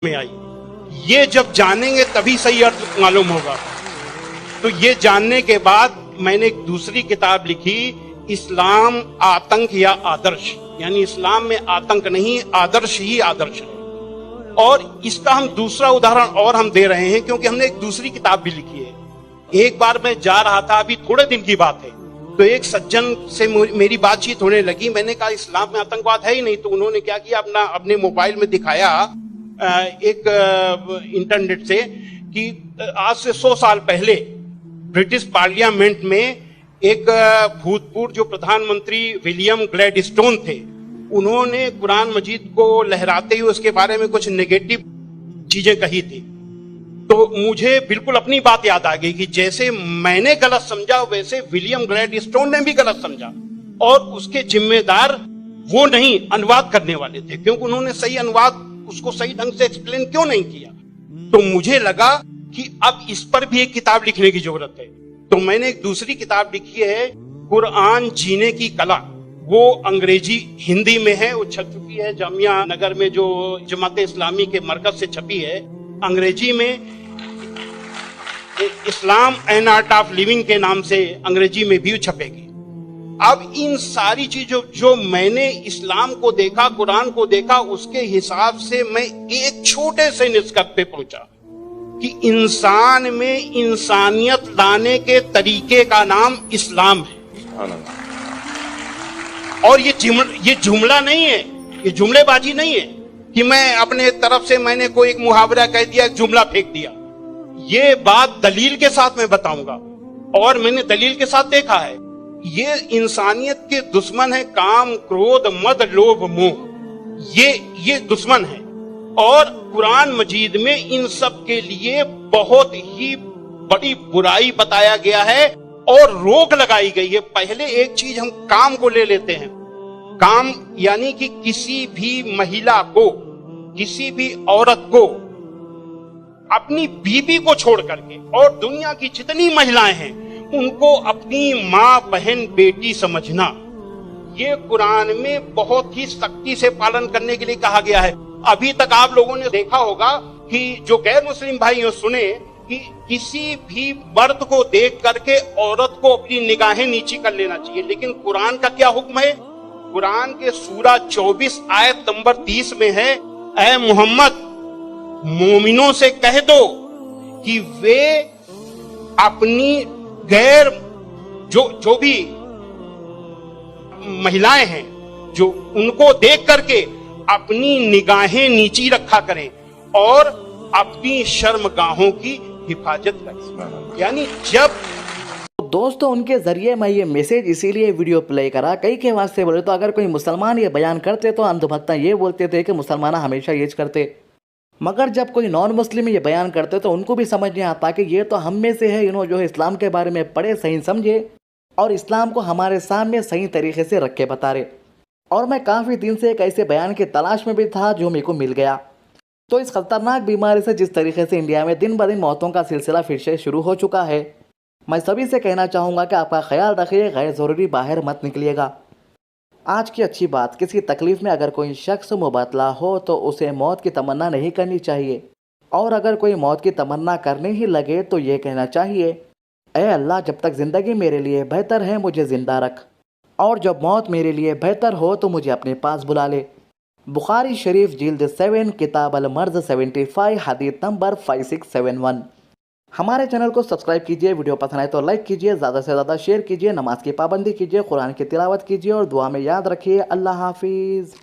में आई। ये जब जानेंगे तभी सही अर्थ मालूम होगा। तो ये जानने के बाद मैंने एक दूसरी किताब लिखी, इस्लाम आतंक या आदर्श, यानी इस्लाम में आतंक नहीं, आदर्श ही आदर्श है। और इसका हम दूसरा उदाहरण और हम दे रहे हैं, क्योंकि हमने एक दूसरी किताब भी लिखी है। एक बार मैं जा रहा था, अभी थोड़े दिन की बात है, तो एक सज्जन से मेरी बातचीत होने लगी। मैंने कहा इस्लाम में आतंकवाद है ही नहीं। तो उन्होंने क्या किया, अपने मोबाइल में दिखाया एक इंटरनेट से कि आज से 100 साल पहले ब्रिटिश पार्लियामेंट में एक भूतपूर्व जो प्रधानमंत्री विलियम ग्लैडस्टोन थे, उन्होंने कुरान मजीद को लहराते हुए उसके बारे में कुछ नेगेटिव चीजें कही थी। तो मुझे बिल्कुल अपनी बात याद आ गई कि जैसे मैंने गलत समझा, वैसे विलियम ग्लैडस्टोन ने भी गलत समझा, और उसके जिम्मेदार वो नहीं, अनुवाद करने वाले थे, क्योंकि उन्होंने सही अनुवाद उसको सही ढंग से एक्सप्लेन क्यों नहीं किया। तो मुझे लगा कि अब इस पर भी एक किताब लिखने की जरूरत है। तो मैंने एक दूसरी किताब लिखी है, कुरान जीने की कला। वो अंग्रेजी हिंदी में है, वो छप चुकी है जामिया नगर में, जो जमात इस्लामी के मरकज से छपी है। अंग्रेजी में इस्लाम एंड आर्ट ऑफ लिविंग के नाम से अंग्रेजी में भी छपेगी। अब इन सारी चीजों जो मैंने इस्लाम को देखा, कुरान को देखा, उसके हिसाब से मैं एक छोटे से निष्कर्ष पे पहुंचा कि इंसान में इंसानियत लाने के तरीके का नाम इस्लाम है। और ये जुमला नहीं है, ये जुमलेबाजी नहीं है कि मैं अपने तरफ से मैंने कोई एक मुहावरा कह दिया, एक जुमला फेंक दिया। ये बात दलील के साथ मैं बताऊंगा, और मैंने दलील के साथ देखा है। ये इंसानियत के दुश्मन है, काम, क्रोध, मद, लोभ, मोह, ये दुश्मन है। और कुरान मजीद में इन सब के लिए बहुत ही बड़ी बुराई बताया गया है और रोक लगाई गई है। पहले एक चीज हम काम को ले लेते हैं। काम यानी कि किसी भी महिला को, किसी भी औरत को अपनी बीबी को छोड़ करके, और दुनिया की जितनी महिलाएं हैं उनको अपनी माँ, बहन, बेटी समझना, ये कुरान में बहुत ही सख्ती से पालन करने के लिए कहा गया है। अभी तक आप लोगों ने देखा होगा कि जो गैर मुस्लिम भाई हो, सुने कि किसी भी मर्द को देख करके औरत को अपनी निगाहें नीची कर लेना चाहिए, लेकिन कुरान का क्या हुक्म है? कुरान के सूरा 24 आयत नंबर 30 में है, ऐ मोहम्मद, मोमिनों से कह दो कि वे अपनी गैर जो भी महिलाएं हैं, जो उनको देख करके अपनी निगाहें नीची रखा करें और अपनी शर्मगाहों की हिफाजत करें। यानी जब दोस्तों, उनके जरिए मैं ये मैसेज इसीलिए वीडियो प्ले करा, कई के वास्ते बोले तो अगर कोई मुसलमान ये बयान करते तो अंधभक्ता ये बोलते थे कि मुसलमान हमेशा ये करते, मगर जब कोई नॉन मुस्लिम ये बयान करते तो उनको भी समझ नहीं आता कि ये तो हम में से है, जो इस्लाम के बारे में पढ़े, सही समझे और इस्लाम को हमारे सामने सही तरीके से रख के बता रहे। और मैं काफ़ी दिन से एक ऐसे बयान की तलाश में भी था जो मेरे को मिल गया। तो इस खतरनाक बीमारी से जिस तरीके से इंडिया में दिन ब दिन मौतों का सिलसिला फिर से शुरू हो चुका है, मैं सभी से कहना चाहूँगा कि आपका ख्याल रखिए, गैर ज़रूरी बाहर मत निकलिएगा। आज की अच्छी बात, किसी तकलीफ़ में अगर कोई शख्स मुबतला हो तो उसे मौत की तमन्ना नहीं करनी चाहिए, और अगर कोई मौत की तमन्ना करने ही लगे तो ये कहना चाहिए, ऐ अल्लाह, जब तक ज़िंदगी मेरे लिए बेहतर है मुझे ज़िंदा रख, और जब मौत मेरे लिए बेहतर हो तो मुझे अपने पास बुला ले। बुखारी शरीफ जिल्द 7 किताब अल मर्ज 75 हदीस नंबर 5671। हमारे चैनल को सब्सक्राइब कीजिए, वीडियो पसंद आए तो लाइक कीजिए, ज़्यादा से ज़्यादा शेयर कीजिए, नमाज की पाबंदी कीजिए, कुरान की तिलावत कीजिए और दुआ में याद रखिए। अल्लाह हाफिज़।